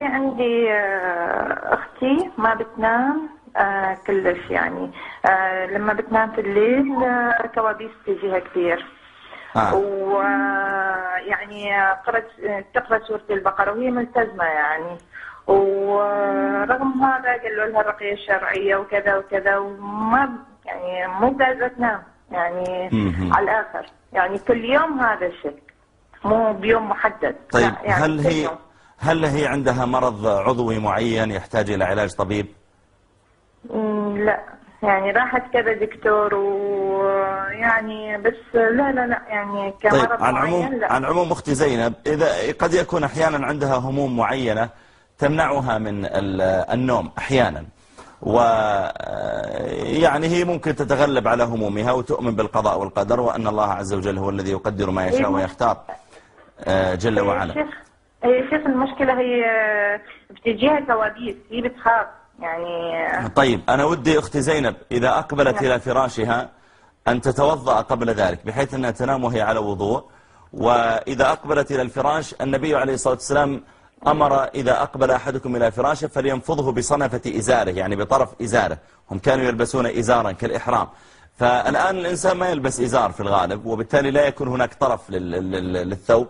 عندي أختي ما بتنام كلش يعني. لما بتنام في الليل كوابيس تجيها كثير. ويعني تقرأ سورة البقرة وهي ملتزمة يعني. ورغم هذا قالوا لها الرقية الشرعية وكذا وكذا، وما يعني مو قادرة تنام يعني على الآخر، يعني كل يوم هذا الشيء، مو بيوم محدد. طيب يعني هل هي عندها مرض عضوي معين يحتاج إلى علاج طبيب؟ لا يعني راحت كذا دكتور ويعني بس لا يعني كمرض طيب معين لا. عن عموم أختي زينب، إذا قد يكون أحيانا عندها هموم معينة تمنعها من النوم أحيانا، ويعني هي ممكن تتغلب على همومها وتؤمن بالقضاء والقدر، وأن الله عز وجل هو الذي يقدر ما يشاء ويختار جل وعلا. يا شيخ المشكلة هي بتجيها كوابيس، هي بتخاف يعني. طيب أنا ودي أختي زينب إذا أقبلت إلى فراشها أن تتوضأ قبل ذلك بحيث أنها تنام وهي على وضوء. وإذا أقبلت إلى الفراش النبي عليه الصلاة والسلام أمر إذا أقبل أحدكم إلى فراشه فلينفضه بصنفة إزاره، يعني بطرف إزاره. هم كانوا يلبسون إزارا كالإحرام، فالآن الإنسان ما يلبس إزار في الغالب، وبالتالي لا يكون هناك طرف للثوب،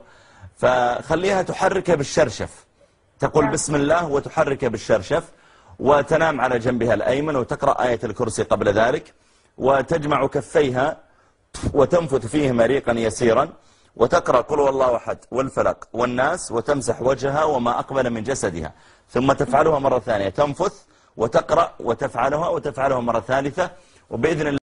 فخليها تحركه بالشرشف، تقول بسم الله وتحركه بالشرشف، وتنام على جنبها الأيمن وتقرأ آية الكرسي قبل ذلك، وتجمع كفيها وتنفث فيهما ريقا يسيرا، وتقرأ قل هو الله أحد والفلق والناس، وتمسح وجهها وما أقبل من جسدها، ثم تفعلها مرة ثانية، تنفث وتقرأ وتفعلها مرة ثالثة، وبإذن الله